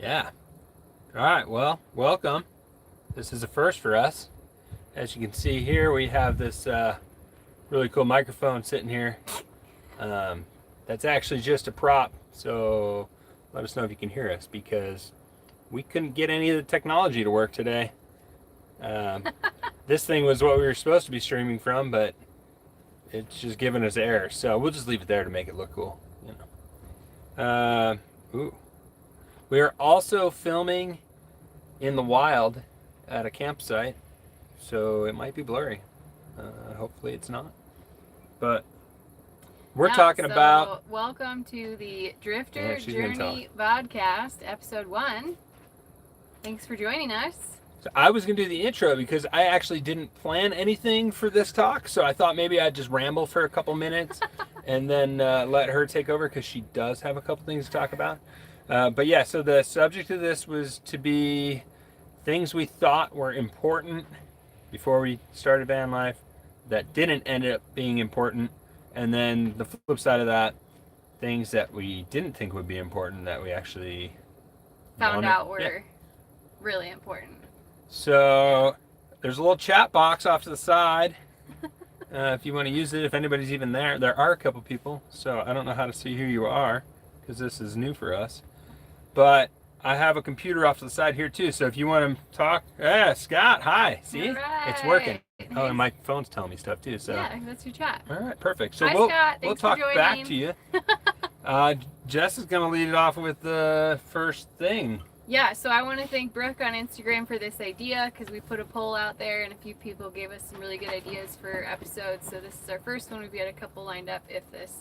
Yeah. All right. Well, welcome. This is a first for us. As you can see here, we have this really cool microphone sitting here. That's actually just a prop. So let us know if you can hear us because we couldn't get any of the technology to work today. This thing was what we were supposed to be streaming from, but it's just giving us error. So we'll just leave it there to make it look cool. Ooh. We are also filming in the wild at a campsite, so it might be blurry. Hopefully it's not. But we're talking about... Welcome to the Drifter Journey VODcast, episode 1. Thanks for joining us. So I was going to do the intro because I actually didn't plan anything for this talk, so I thought maybe I'd just ramble for a couple minutes and then let her take over because she does have a couple things to talk about. But yeah, so the subject of this was to be things we thought were important before we started van life that didn't end up being important, and then the flip side of that, things that we didn't think would be important that we actually found out were really important. So there's a little chat box off to the side if you want to use it, if anybody's even there. There are a couple people, so I don't know how to see who you are because this is new for us. But I have a computer off to the side here too, so if you want to talk, Scott, hi. See, it's working. Oh, and my phone's telling me stuff too. So yeah, that's your chat. All right, perfect. So hi, we'll Scott. We'll talk back to you. Jess is going to lead it off with the first thing. Yeah, so I want to thank Brooke on Instagram for this idea because we put a poll out there and a few people gave us some really good ideas for episodes. So this is our first one. We've got a couple lined up if this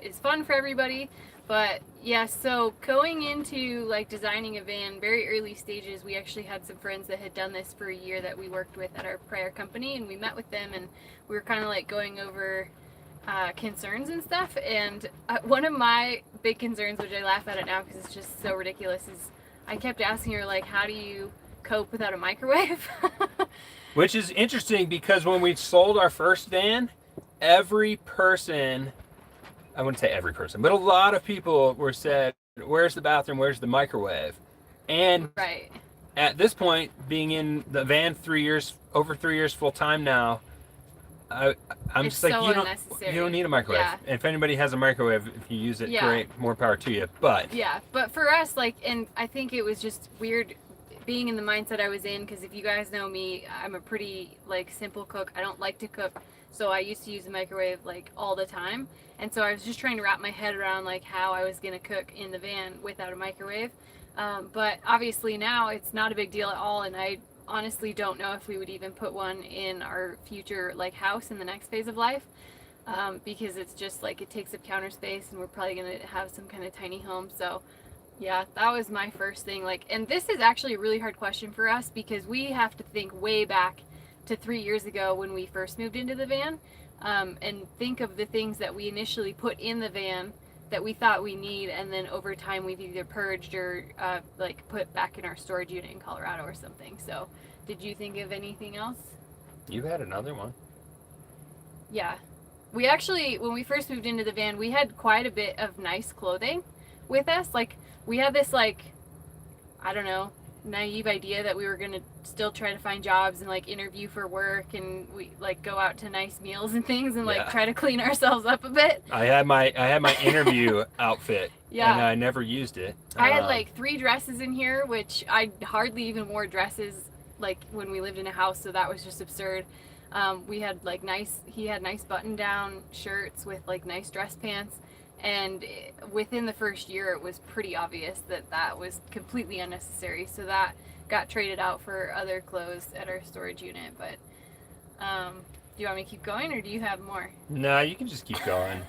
is fun for everybody. But yeah, so going into like designing a van, very early stages, we actually had some friends that had done this for a year that we worked with at our prior company, and we met with them and we were kind of like going over concerns and stuff. And one of my big concerns, which I laugh at it now because it's just so ridiculous, is I kept asking her, like, how do you cope without a microwave? Which is interesting because when we sold our first van, every person, I wouldn't say every person, but a lot of people were said, where's the bathroom, where's the microwave? And right. At this point, being in the van 3 years, over 3 years full time now, I'm it's just like, so you don't need a microwave. Yeah. If anybody has a microwave, if you use it, great, more power to you. But yeah, but for us, like, and I think it was just weird being in the mindset I was in, because if you guys know me, I'm a pretty like simple cook. I don't like to cook, so I used to use the microwave like all the time, and so I was just trying to wrap my head around like how I was gonna cook in the van without a microwave. But obviously now it's not a big deal at all, and I honestly don't know if we would even put one in our future like house in the next phase of life, because it's just like it takes up counter space and we're probably gonna have some kind of tiny home. So yeah, that was my first thing. Like, and this is actually a really hard question for us because we have to think way back to 3 years ago when we first moved into the van, and think of the things that we initially put in the van that we thought we need, and then over time we've either purged or like put back in our storage unit in Colorado or something. So did you think of anything else? You had another one. Yeah, we actually, when we first moved into the van, we had quite a bit of nice clothing with us. Like, we had this like, I don't know, naive idea that we were gonna still try to find jobs and like interview for work, and we like go out to nice meals and things and like try to clean ourselves up a bit. I had my interview outfit, and I never used it. I had like 3 dresses in here, which I hardly even wore dresses like when we lived in a house, so that was just absurd. We had like he had nice button down shirts with like nice dress pants. And within the first year, it was pretty obvious that that was completely unnecessary. So that got traded out for other clothes at our storage unit. But do you want me to keep going, or do you have more? No, you can just keep going.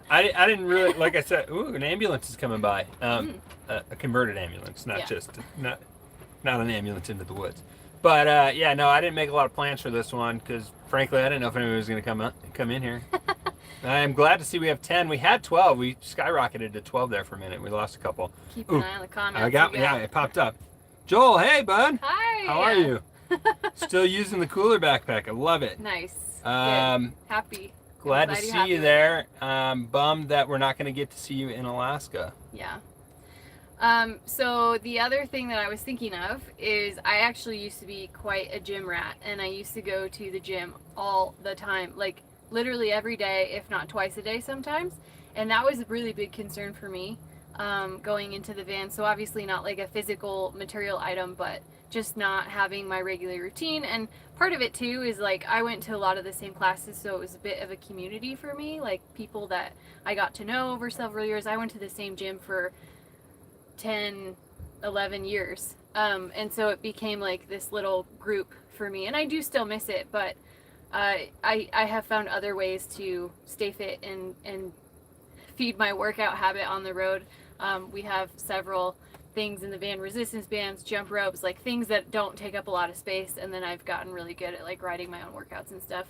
I didn't really, like I said, an ambulance is coming by. A converted ambulance, not an ambulance into the woods. But yeah, no, I didn't make a lot of plans for this one because, frankly, I didn't know if anybody was going to come in here. I'm glad to see we have 10. We had 12. We skyrocketed to 12 there for a minute. We lost a couple. Keep an eye on the comments. It popped up. Joel, hey, bud. Hi. How are you? Still using the cooler backpack. I love it. Nice. Happy. Glad to see you there. Bummed that we're not going to get to see you in Alaska. Yeah. So the other thing that I was thinking of is I actually used to be quite a gym rat, and I used to go to the gym all the time, like literally every day, if not twice a day sometimes. And that was a really big concern for me, going into the van. So obviously not like a physical material item, but just not having my regular routine. And part of it too is like I went to a lot of the same classes, so it was a bit of a community for me, like people that I got to know over several years. I went to the same gym for 10, 11 years. And so it became like this little group for me. And I do still miss it, but I have found other ways to stay fit and feed my workout habit on the road. We have several things in the van, resistance bands, jump ropes, like things that don't take up a lot of space. And then I've gotten really good at like riding my own workouts and stuff.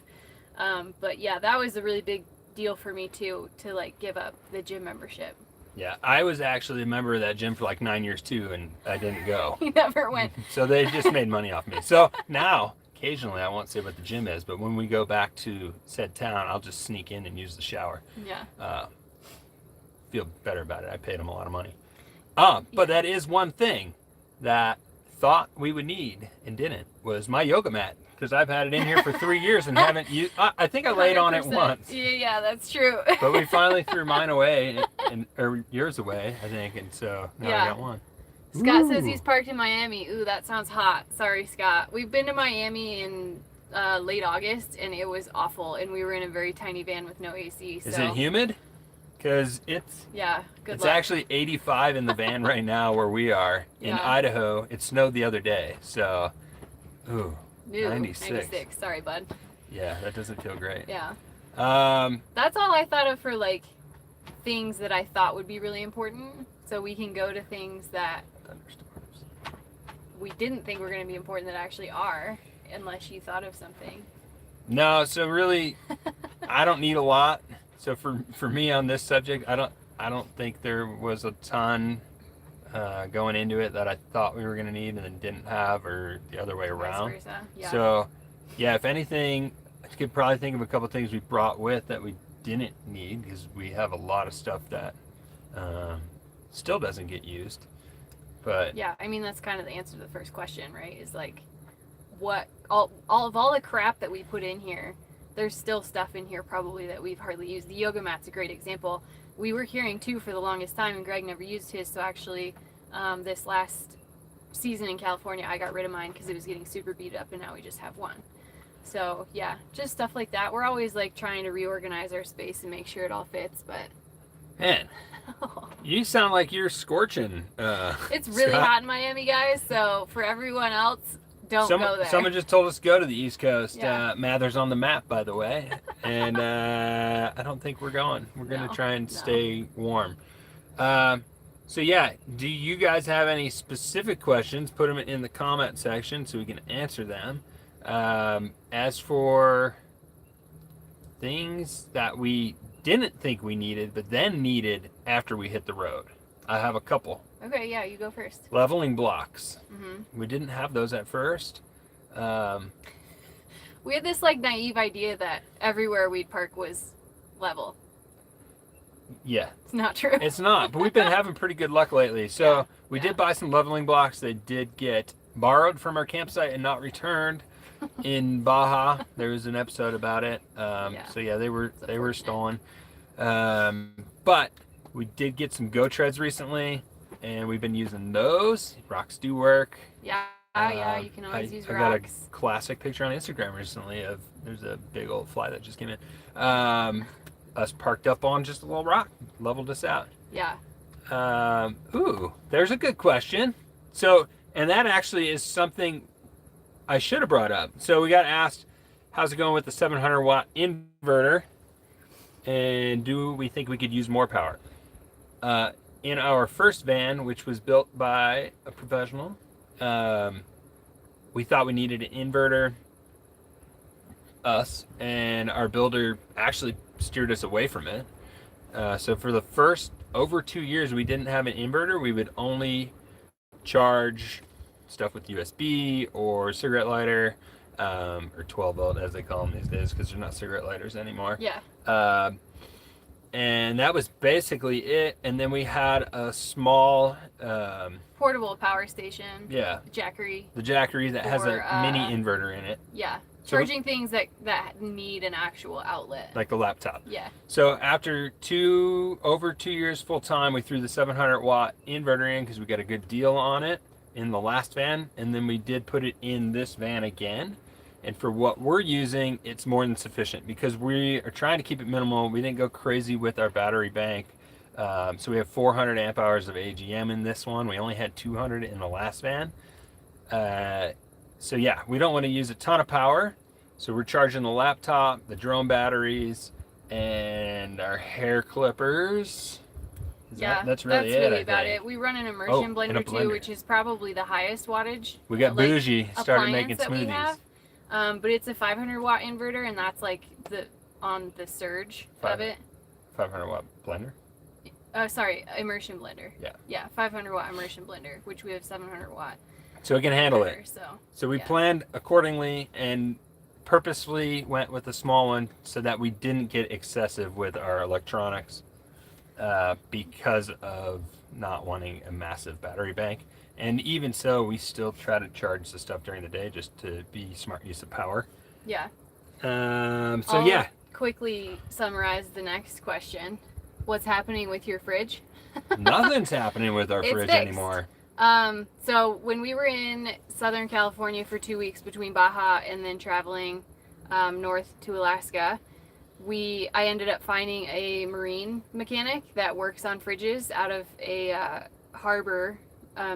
But yeah, that was a really big deal for me too, to like give up the gym membership. Yeah, I was actually a member of that gym for like 9 years too, and I didn't go. You never went. So they just made money off me. So now, occasionally, I won't say what the gym is, but when we go back to said town, I'll just sneak in and use the shower. Yeah. Feel better about it. I paid them a lot of money. But that is one thing that thought we would need and didn't, was my yoga mat. Because I've had it in here for 3 years and haven't used. I think I laid on it 100%. once. Yeah, that's true. But we finally threw mine away, or yours away, I think, and so now I got one. Scott says he's parked in Miami. Ooh, that sounds hot. Sorry, Scott. We've been to Miami in late August, and it was awful. And we were in a very tiny van with no AC. So. Is it humid? Because it's good it's luck. actually 85 in the van right now where we are in Idaho. It snowed the other day, so ooh. 96. Sorry, bud. Yeah, that doesn't feel great. Yeah. Um, That's all I thought of for like things that I thought would be really important. So we can go to things that thunderstorms. we didn't think were going to be important that actually are, unless you thought of something. No, so really, I don't need a lot. So for me on this subject, I don't think there was a ton going into it that I thought we were going to need and then didn't have, or the other way around. Vice versa. Yeah. So, yeah, if anything, I could probably think of a couple things we brought with that we didn't need, because we have a lot of stuff that still doesn't get used. But yeah, I mean, that's kind of the answer to the first question, right? Is like, what all the crap that we put in here, there's still stuff in here probably that we've hardly used. The yoga mat's a great example. We were carrying two for the longest time, and Greg never used his. So actually, this last season in California, I got rid of mine because it was getting super beat up, and now we just have one. So yeah, just stuff like that. We're always like trying to reorganize our space and make sure it all fits. But man, you sound like you're scorching. It's really Scott. hot in Miami, guys. So for everyone else, don't go there. Someone just told us to go to the East Coast. Yeah. Mather's on the map, by the way. And I don't think we're going. We're going to try and stay warm. So yeah, do you guys have any specific questions? Put them in the comment section so we can answer them. As for things that we didn't think we needed, but then needed after we hit the road, I have a couple. Okay, yeah, you go first. Leveling blocks. Mm-hmm. We didn't have those at first. We had this like naive idea that everywhere we'd park was level. Yeah. It's not true. It's not, but we've been having pretty good luck lately. So we did buy some leveling blocks. They did get borrowed from our campsite and not returned in Baja. There was an episode about it. So yeah, they were stolen. But we did get some Go Treads recently, and we've been using those. Rocks do work. Yeah, you can always use I rocks. got a classic picture on Instagram recently of, there's a big old fly that just came in. Us parked up on just a little rock, leveled us out. Yeah. Ooh, there's a good question. So, and that actually is something I should have brought up. So we got asked, how's it going with the 700 watt inverter? And do we think we could use more power? In our first van, which was built by a professional, we thought we needed an inverter, and our builder actually steered us away from it. So for the first over 2 years, we didn't have an inverter. We would only charge stuff with USB or cigarette lighter, or 12 volt as they call them these days, because they're not cigarette lighters anymore. Yeah. and that was basically it. And then we had a small, portable power station. yeah, Jackery. the Jackery that has a For, mini inverter in it. Yeah. So Charging things that need an actual outlet. like the laptop. Yeah. So after over 2 years full time, we threw the 700 watt inverter in because we got a good deal on it in the last van, and then we did put it in this van again. And for what we're using, it's more than sufficient because we are trying to keep it minimal. We didn't go crazy with our battery bank. So we have 400 amp hours of AGM in this one. We only had 200 in the last van. So yeah, we don't want to use a ton of power. So we're charging the laptop, the drone batteries, and our hair clippers. That's really it. Really about it. We run an immersion blender too, which is probably the highest wattage. We got bougie, started making that smoothies. We have. But it's a 500 watt inverter, and that's like on the surge of it. 500 watt blender? Sorry, immersion blender. Yeah. Yeah, 500 watt immersion blender, which we have 700 watt. So it can handle inverter, it. So we planned accordingly and purposefully went with a small one so that we didn't get excessive with our electronics because of not wanting a massive battery bank. And even so, we still try to charge the stuff during the day just to be smart use of power. Yeah. I'll quickly summarize the next question. What's happening with your fridge? Nothing's happening with our fridge fixed. anymore. So when we were in Southern California for 2 weeks between Baja and then traveling north to Alaska, I ended up finding a marine mechanic that works on fridges out of a harbor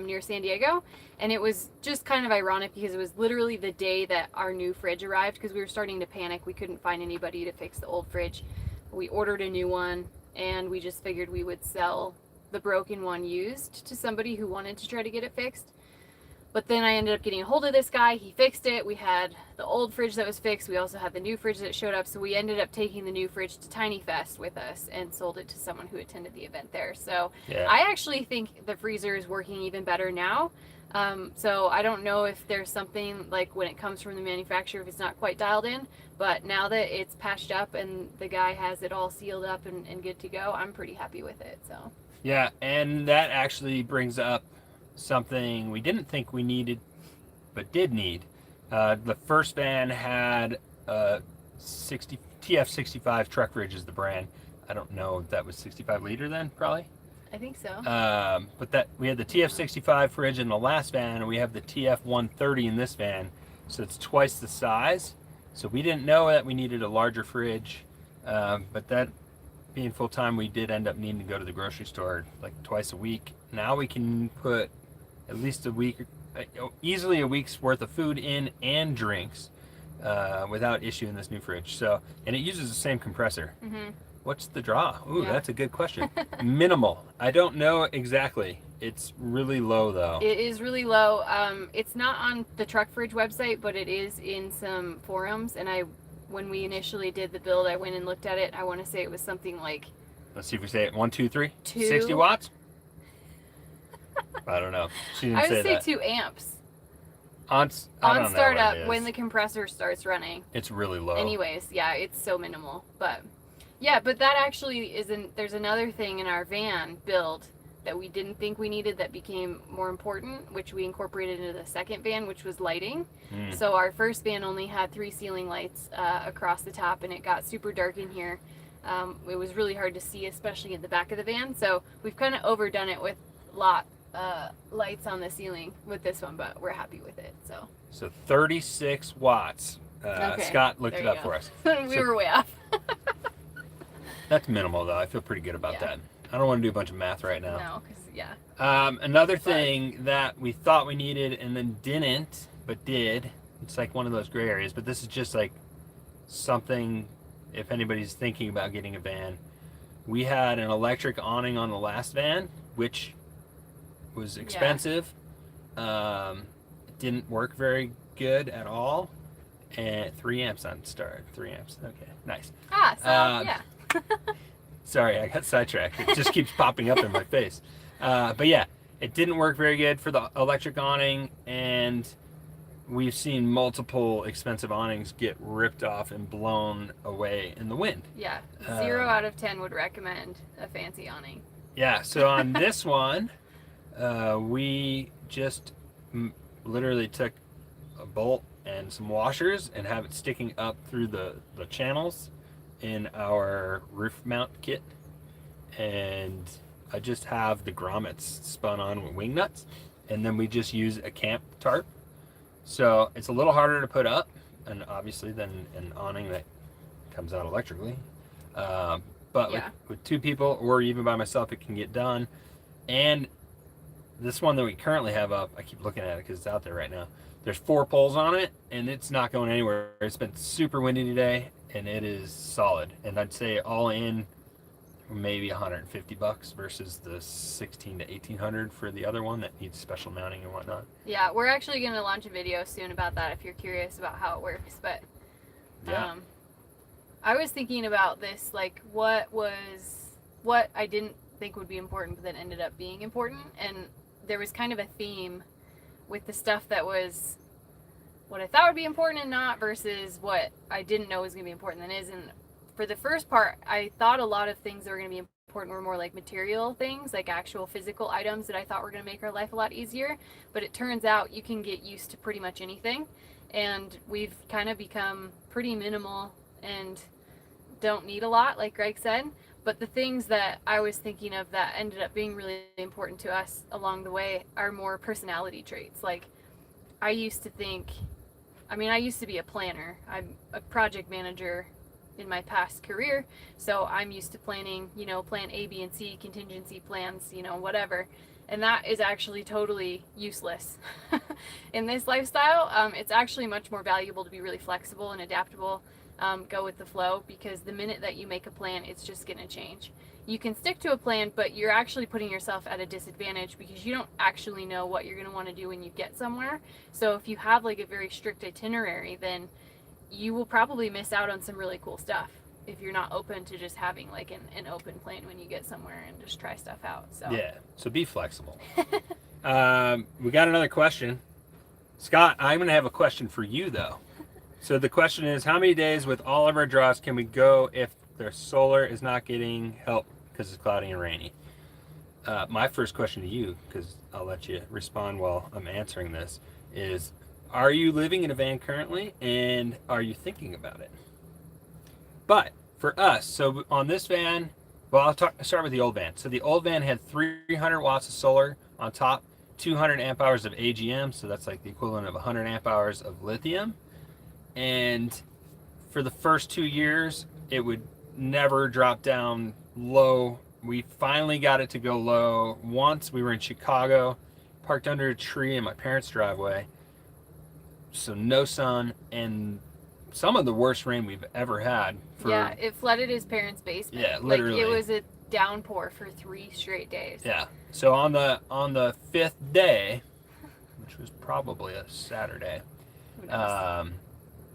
near San Diego, and it was just kind of ironic because it was literally the day that our new fridge arrived because we were starting to panic. We couldn't find anybody to fix the old fridge. We ordered a new one, and we just figured we would sell the broken one used to somebody who wanted to try to get it fixed. But then I ended up getting a hold of this guy. He fixed it. We had the old fridge that was fixed. We also had the new fridge that showed up. So we ended up taking the new fridge to Tiny Fest with us and sold it to someone who attended the event there. So yeah. I actually think the freezer is working even better now. So I don't know if there's something like when it comes from the manufacturer, if it's not quite dialed in. But now that it's patched up and the guy has it all sealed up and good to go, I'm pretty happy with it. So yeah, and that actually brings up something we didn't think we needed, but did need. The first van had a TF65 truck fridge is the brand. I don't know if that was 65 liter then, probably. I think so. But we had the TF65 fridge in the last van, and we have the TF130 in this van, so it's twice the size. So we didn't know that we needed a larger fridge, but that being full time, we did end up needing to go to the grocery store like twice a week. Now we can put at least a week, easily a week's worth of food in and drinks without issue in this new fridge. So, and it uses the same compressor. Mm-hmm. What's the draw? Ooh, yeah. That's a good question. Minimal. I don't know exactly. It's really low though. It is really low. It's not on the Truck Fridge website, but it is in some forums. And when we initially did the build, I went and looked at it. I want to say it was something like, let's see if we say it. 1, 2, 3. 2. 60 watts? I don't know. She didn't I would say that. 2 amps. On startup, when the compressor starts running. It's really low. Anyways, yeah, it's so minimal. But yeah, but that actually isn't. There's another thing in our van build that we didn't think we needed that became more important, which we incorporated into the second van, which was lighting. So our first van only had 3 ceiling lights across the top, and it got super dark in here. It was really hard to see, especially in the back of the van. So we've kind of overdone it with lights on the ceiling with this one, but we're happy with it. So 36 watts. Okay. Scott looked it up for us. We were way off. That's minimal though. I feel pretty good about that. I don't want to do a bunch of math right now. No, because yeah. Another thing that we thought we needed and then didn't, but did. It's like one of those gray areas, but this is just like something. If anybody's thinking about getting a van, we had an electric awning on the last van, which was expensive. It didn't work very good at all. And 3 amps on start. 3 amps. Okay, nice. Yeah. Sorry, I got sidetracked. It just keeps popping up in my face. But yeah, it didn't work very good for the electric awning, and we've seen multiple expensive awnings get ripped off and blown away in the wind. Yeah, 0 out of 10 would recommend a fancy awning. Yeah, so on this one, we just literally took a bolt and some washers and have it sticking up through the channels in our roof mount kit. And I just have the grommets spun on with wing nuts, and then we just use a camp tarp. So it's a little harder to put up, and obviously than an awning that comes out electrically. But Yeah. with 2 people or even by myself, it can get done. And this one that we currently have up, I keep looking at it because it's out there right now. There's 4 poles on it, and it's not going anywhere. It's been super windy today, and it is solid. And I'd say all in, maybe $150 versus the $1,600 to $1,800 for the other one that needs special mounting and whatnot. Yeah, we're actually going to launch a video soon about that if you're curious about how it works. But Yeah. I was thinking about this, like what I didn't think would be important but then ended up being important, and there was kind of a theme with the stuff that was what I thought would be important and not versus what I didn't know was going to be important and is. And for the first part, I thought a lot of things that were going to be important were more like material things, like actual physical items that I thought were going to make our life a lot easier. But it turns out you can get used to pretty much anything. And we've kind of become pretty minimal and don't need a lot, like Greg said. But the things that I was thinking of that ended up being really important to us along the way are more personality traits. Like I used to be a planner. I'm a project manager in my past career, so I'm used to planning, plan A, B, and C, contingency plans, whatever. And that is actually totally useless in this lifestyle. It's actually much more valuable to be really flexible and adaptable, go with the flow, because the minute that you make a plan, it's just going to change. You can stick to a plan, but you're actually putting yourself at a disadvantage because you don't actually know what you're going to want to do when you get somewhere. So if you have like a very strict itinerary, then you will probably miss out on some really cool stuff if you're not open to just having like an open plan when you get somewhere and just try stuff out. So Yeah, so be flexible. We got another question. Scott, I'm going to have a question for you though. So the question is, how many days with all of our draws can we go if their solar is not getting help because it's cloudy and rainy? My first question to you, because I'll let you respond while I'm answering this, is are you living in a van currently, and are you thinking about it? But for us, so on this van, well, I'll start with the old van. So the old van had 300 watts of solar on top, 200 amp hours of AGM, so that's like the equivalent of 100 amp hours of lithium. And for the first 2 years, it would never drop down low. We finally got it to go low. Once we were in Chicago, parked under a tree in my parents' driveway. So no sun, and some of the worst rain we've ever had. Yeah, it flooded his parents' basement. Yeah, literally. Like it was a downpour for 3 straight days. Yeah. So on the 5th day, which was probably a Saturday, Who knows?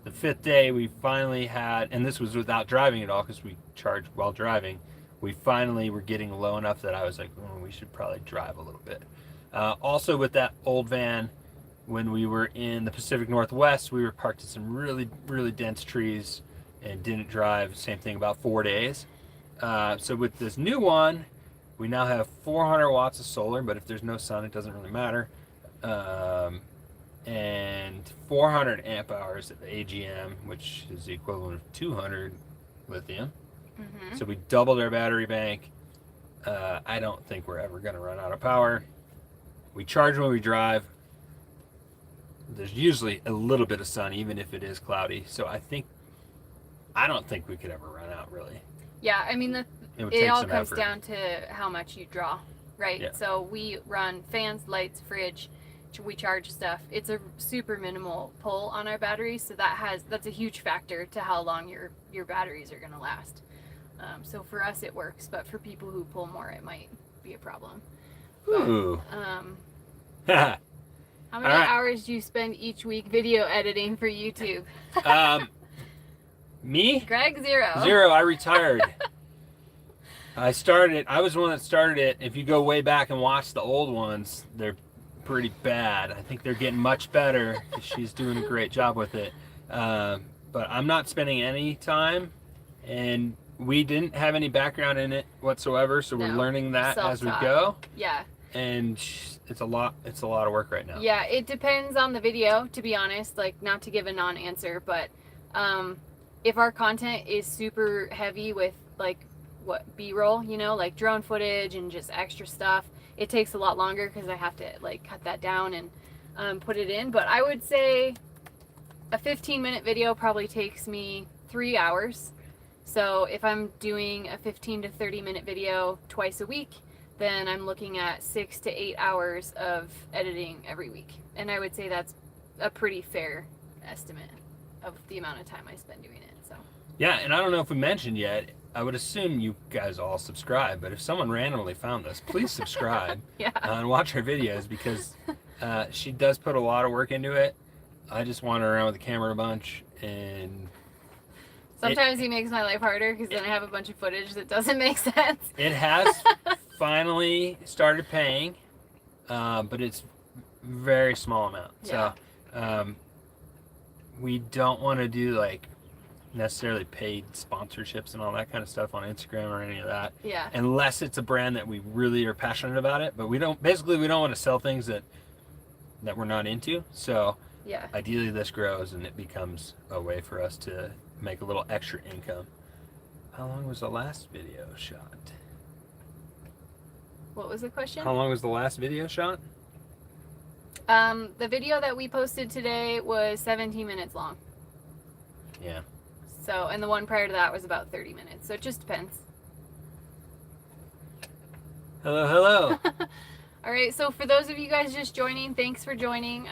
the 5th day we finally had, and this was without driving at all because we charged while driving, we finally were getting low enough that I was like, we should probably drive a little bit. Also with that old van, when we were in the Pacific Northwest, we were parked in some really, really dense trees and didn't drive. Same thing, about 4 days. So with this new one, we now have 400 watts of solar, but if there's no sun, it doesn't really matter. And 400 amp hours of AGM, which is the equivalent of 200 lithium. Mm-hmm. So we doubled our battery bank. I don't think we're ever going to run out of power. We charge when we drive. There's usually a little bit of sun, even if it is cloudy. So I don't think we could ever run out, really. Yeah, I mean, it all comes down to how much you draw, right? Yeah. So we run fans, lights, fridge, we charge stuff. It's a super minimal pull on our batteries, so that's a huge factor to how long your batteries are going to last. So for us it works, but for people who pull more, it might be a problem. Ooh. How many hours do you spend each week video editing for YouTube? Me? Greg, 0. 0. I retired. I was the one that started it. If you go way back and watch the old ones, they're pretty bad. I think they're getting much better because she's doing a great job with it. But I'm not spending any time, and we didn't have any background in it whatsoever, so we're learning that as we go. Yeah. And it's a lot of work right now. Yeah, it depends on the video, to be honest, like not to give a non-answer, but if our content is super heavy with like B-roll, you know, like drone footage and just extra stuff, it takes a lot longer because I have to like cut that down and put it in. But I would say a 15-minute video probably takes me 3 hours. So if I'm doing a 15 to 30-minute video twice a week, then I'm looking at 6 to 8 hours of editing every week. And I would say that's a pretty fair estimate of the amount of time I spend doing it. So yeah, and I don't know if we mentioned yet, I would assume you guys all subscribe, but if someone randomly found this, please subscribe and watch her videos, because she does put a lot of work into it. I just wander around with the camera a bunch, and sometimes he makes my life harder because then I have a bunch of footage that doesn't make sense. It has finally started paying, but it's very small amount. Yeah. So we don't want to do like necessarily paid sponsorships and all that kind of stuff on Instagram or any of that. Yeah. Unless it's a brand that we really are passionate about it, but we don't want to sell things that we're not into. So yeah, ideally this grows and it becomes a way for us to make a little extra income. How long was the last video shot? What was the question? How long was the last video shot? The video that we posted today was 17 minutes long. Yeah. So, and the one prior to that was about 30 minutes. So it just depends. Hello. All right. So for those of you guys just joining, thanks for joining.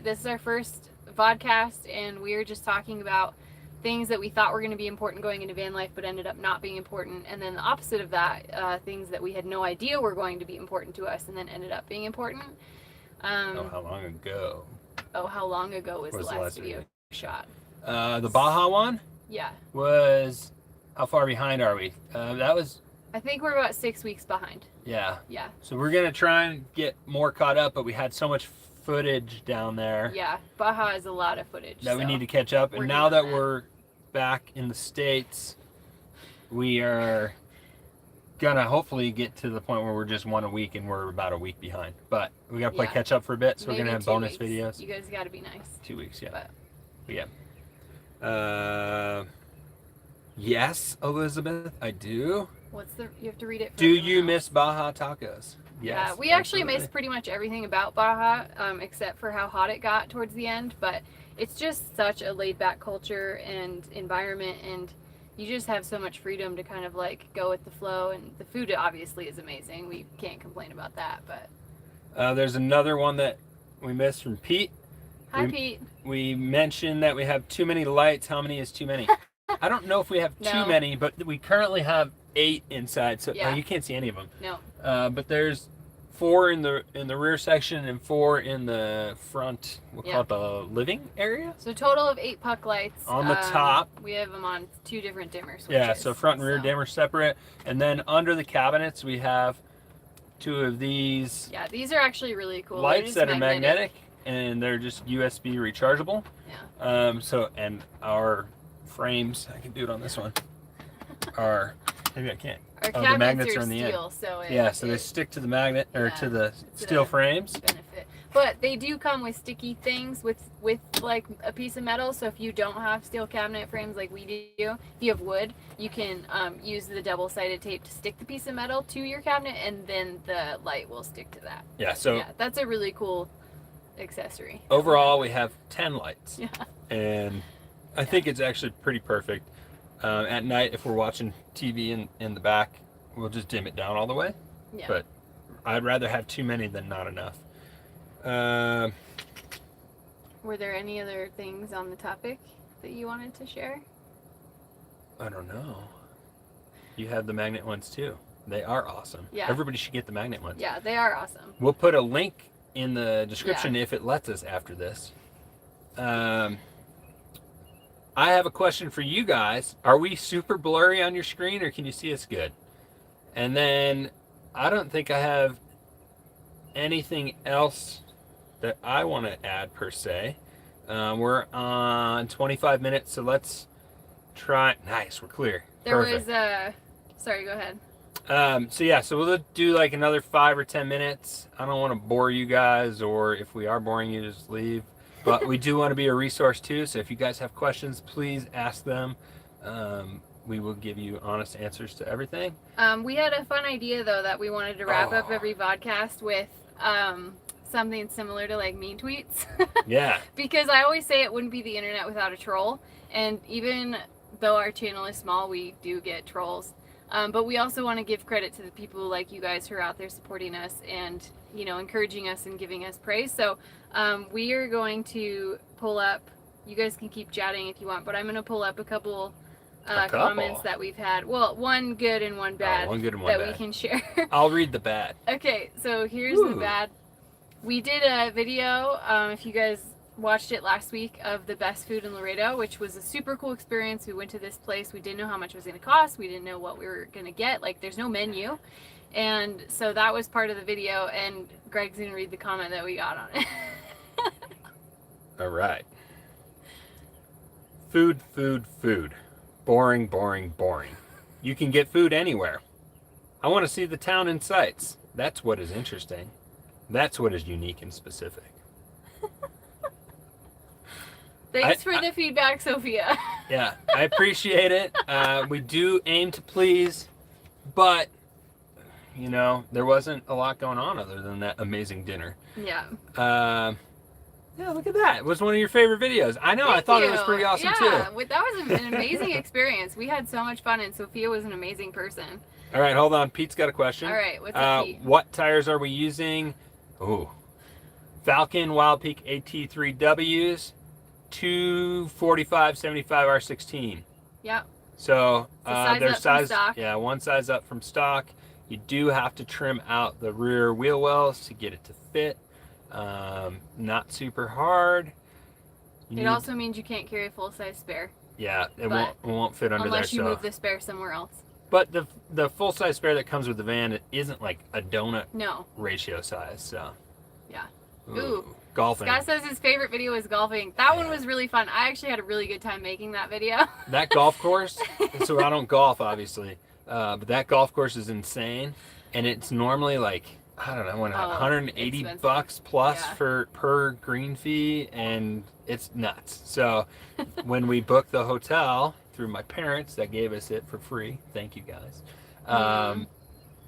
This is our first VODcast, and we're just talking about things that we thought were going to be important going into van life, but ended up not being important. And then the opposite of that, things that we had no idea were going to be important to us, and then ended up being important. How long ago? Oh, how long ago was the last video shot? The Baja one? Yeah. Was, how far behind are we? That was... I think we're about 6 weeks behind. Yeah. Yeah. So we're going to try and get more caught up, but we had so much footage down there. Yeah. Baja is a lot of footage. That we need to catch up. And now that we're back in the States, we are going to hopefully get to the point where we're just one a week and we're about a week behind. But we got to play catch up for a bit, so we're going to have bonus videos. You guys got to be nice. 2 weeks, yeah. But yeah. Yes, Elizabeth, I do. You have to read it. Do you miss Baja tacos? Yes. Yeah, we actually missed pretty much everything about Baja, except for how hot it got towards the end. But it's just such a laid-back culture and environment, and you just have so much freedom to kind of like go with the flow. And the food obviously is amazing. We can't complain about that. But there's another one that we missed from Pete. Hi, Pete. We mentioned that we have too many lights. How many is too many? I don't know if we have too many, but we currently have 8 inside, so you can't see any of them. No. But there's 4 in the rear section and 4 in the front. We'll call it the living area. So total of 8 puck lights on the top. We have them on 2 different dimmer switches. Yeah, so front and rear dimmer separate, and then under the cabinets we have 2 of these. Yeah, these are actually really cool. Lights that are magnetic, and they're just USB rechargeable. Yeah. So and our frames, I can do it on this one. Maybe I can't. Our cabinets the magnets are in the steel, end. So they stick to the magnet or to the steel frames. Benefit. But they do come with sticky things with like a piece of metal. So if you don't have steel cabinet frames like we do, if you have wood, you can use the double-sided tape to stick the piece of metal to your cabinet, and then the light will stick to that. Yeah. So that's a really cool accessory. Overall, we have 10 lights. Yeah. And I think it's actually pretty perfect. At night, if we're watching TV in the back, we'll just dim it down all the way. Yeah. But I'd rather have too many than not enough. Were there any other things on the topic that you wanted to share? I don't know. You have the magnet ones too. They are awesome. Yeah. Everybody should get the magnet ones. Yeah, they are awesome. We'll put a link in the description if it lets us after this. I have a question for you guys. Are we super blurry on your screen, or can you see us good? And then I don't think I have anything else that I want to add per se. We're on 25 minutes, so let's try. Nice, we're clear. There Perfect. was sorry, go ahead. So we'll do like another 5 or 10 minutes. I don't want to bore you guys, or if we are boring you, just leave. But we do want to be a resource too, so if you guys have questions, please ask them. We will give you honest answers to everything. We had a fun idea though that we wanted to wrap up every VODcast with something similar to like mean tweets. Yeah. Because I always say it wouldn't be the internet without a troll, and even though our channel is small, we do get trolls. But we also want to give credit to the people like you guys who are out there supporting us and, you know, encouraging us and giving us praise. So we are going to pull up, you guys can keep chatting if you want, but I'm going to pull up a couple comments that we've had. Well, one good and one bad, one good and one that bad. we can share. I'll read the bad. Okay, so here's the bad. We did a video, if you guys watched it last week, of the best food in Laredo, which was a super cool experience. We went to this place. We didn't know how much it was going to cost. We didn't know what we were going to get. Like, there's no menu. And so that was part of the video, and Greg's going to read the comment that we got on it. All right. Food, food, food. Boring, boring, boring. You can get food anywhere. I want to see the town in sights. That's what is interesting. That's what is unique and specific. Thanks for the feedback, Sophia. Yeah, I appreciate it. We do aim to please, but, you know, there wasn't a lot going on other than that amazing dinner. Yeah. Yeah, look at that. It was one of your favorite videos. I know, I thought it was pretty awesome too. Yeah, that was an amazing experience. We had so much fun, and Sophia was an amazing person. All right, hold on. Pete's got a question. All right, what's up, Pete? What tires are we using? Oh, Falcon Wild Peak AT3Ws, 245/75 R16. Yep. So they're size up from stock. Yeah, one size up from stock. You do have to trim out the rear wheel wells to get it to fit. Not super hard. It also means you can't carry a full-size spare. Yeah, it won't fit under there. Unless you move the spare somewhere else. But the full-size spare that comes with the van, it isn't like a donut ratio size. So yeah. Ooh. Golfing. Scott says his favorite video was golfing. That one was really fun. I actually had a really good time making that video. That golf course, so I don't golf obviously, but that golf course is insane, and it's normally like, I don't know, $180 plus per green fee, and it's nuts. So when we booked the hotel through my parents that gave us it for free, thank you guys,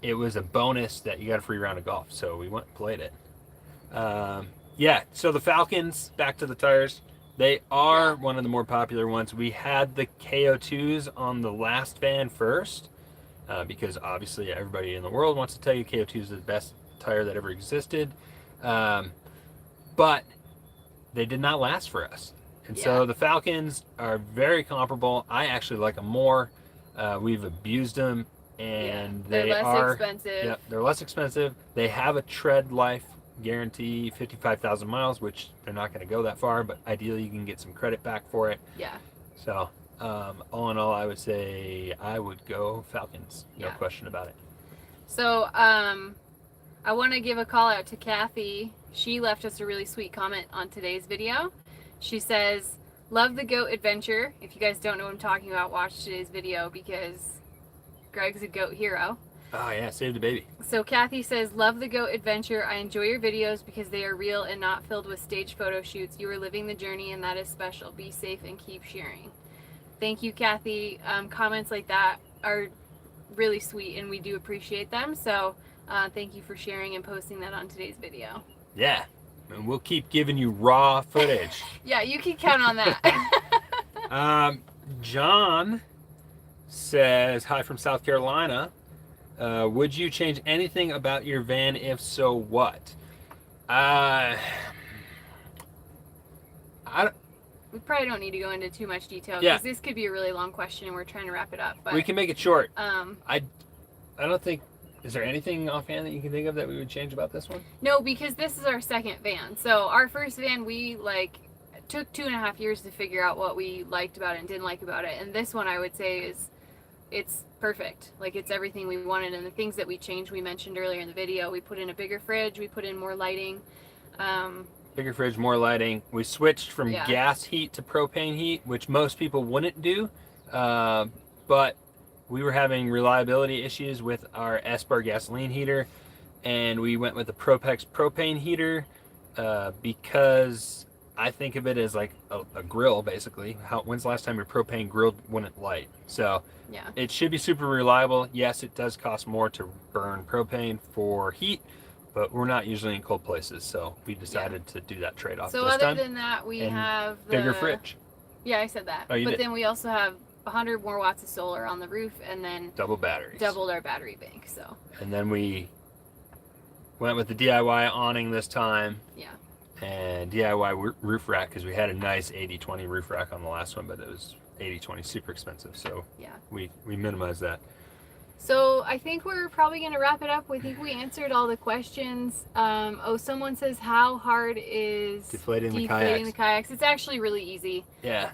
it was a bonus that you got a free round of golf, so we went and played it. Yeah, so the Falcons, back to the tires, they are one of the more popular ones. We had the KO2s on the last van first, because obviously everybody in the world wants to tell you KO2 is the best tire that ever existed. But they did not last for us. And so the Falcons are very comparable. I actually like them more. We've abused them, and they're less expensive. Yep, they're less expensive. They have a tread life guarantee, 55,000 miles, which they're not going to go that far, but ideally you can get some credit back for it. Yeah. So all in all, I would say I would go Falcons. No question about it. So I want to give a call out to Kathy. She left us a really sweet comment on today's video. She says, love the goat adventure. If you guys don't know what I'm talking about, watch today's video because Greg's a goat hero. Oh yeah, save the baby. So Kathy says, love the goat adventure. I enjoy your videos because they are real and not filled with staged photo shoots. You are living the journey, and that is special. Be safe and keep sharing. Thank you, Kathy. Comments like that are really sweet, and we do appreciate them. So thank you for sharing and posting that on today's video. Yeah, and we'll keep giving you raw footage. Yeah, you can count on that. John says, hi from South Carolina. Would you change anything about your van? If so, what? We probably don't need to go into too much detail because this could be a really long question and we're trying to wrap it up. But we can make it short. I don't think, is there anything offhand that you can think of that we would change about this one? No, because this is our second van. So our first van, we took 2.5 years to figure out what we liked about it and didn't like about it. And this one I would say it's perfect. Like, it's everything we wanted, and the things that we changed we mentioned earlier in the video. We put in a bigger fridge, we put in more lighting, Bigger fridge, more lighting. We switched from Yeah. gas heat to propane heat, which most people wouldn't do. But we were having reliability issues with our S-Bar gasoline heater, and we went with the Propex propane heater because I think of it as like a grill, basically. When's the last time your propane grilled when it light? So Yeah. it should be super reliable. Yes, it does cost more to burn propane for heat, but we're not usually in cold places, so we decided to do that trade-off So this other time. than that, we And have the bigger fridge, Yeah, I said that. Oh, you but did. then we also have 100 more watts of solar on the roof, and then double batteries. doubled our battery bank. So And then we went with the DIY awning this time. Yeah. And DIY roof rack, because we had a nice 80/20 roof rack on the last one, but it was 80/20 super expensive, so yeah. we minimized that. So I think we're probably going to wrap it up. We think we answered all the questions. Someone says, how hard is Deflating the kayaks? It's actually really easy. Yeah.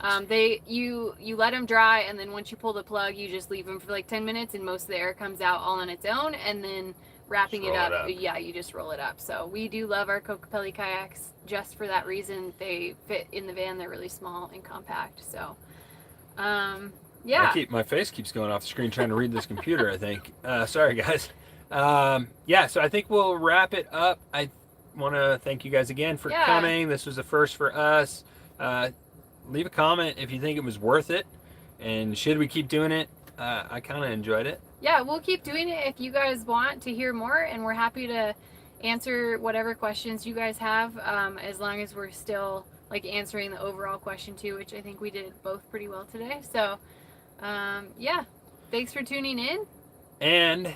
You let them dry, and then once you pull the plug, you just leave them for like 10 minutes, and most of the air comes out all on its own, and then wrapping it up, yeah, you just roll it up. So we do love our Kokopelli kayaks just for that reason. They fit in the van. They're really small and compact. So, yeah. My face keeps going off the screen trying to read this computer, I think. Sorry, guys. Yeah, so I think we'll wrap it up. I want to thank you guys again for coming. This was a first for us. Leave a comment if you think it was worth it, and should we keep doing it. I kind of enjoyed it. Yeah, we'll keep doing it if you guys want to hear more, and we're happy to answer whatever questions you guys have, as long as we're still like answering the overall question too, which I think we did both pretty well today. So yeah, thanks for tuning in, and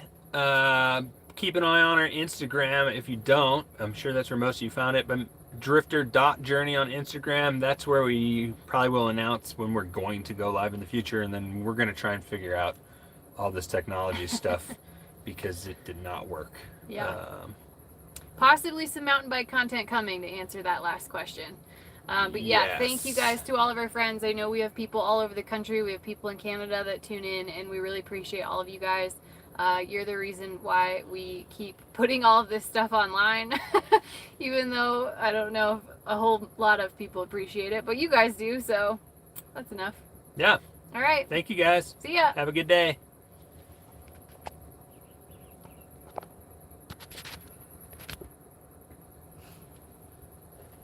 keep an eye on our Instagram. If you don't, I'm sure that's where most of you found it, but drifter.journey on Instagram. That's where we probably will announce when we're going to go live in the future, and then we're going to try and figure out all this technology stuff because it did not work. Yeah. Possibly some mountain bike content coming to answer that last question. But yeah, thank you guys to all of our friends. I know we have people all over the country. We have people in Canada that tune in, and we really appreciate all of you guys. You're the reason why we keep putting all of this stuff online, even though I don't know if a whole lot of people appreciate it, but you guys do, so that's enough. Yeah. All right. Thank you guys. See ya. Have a good day.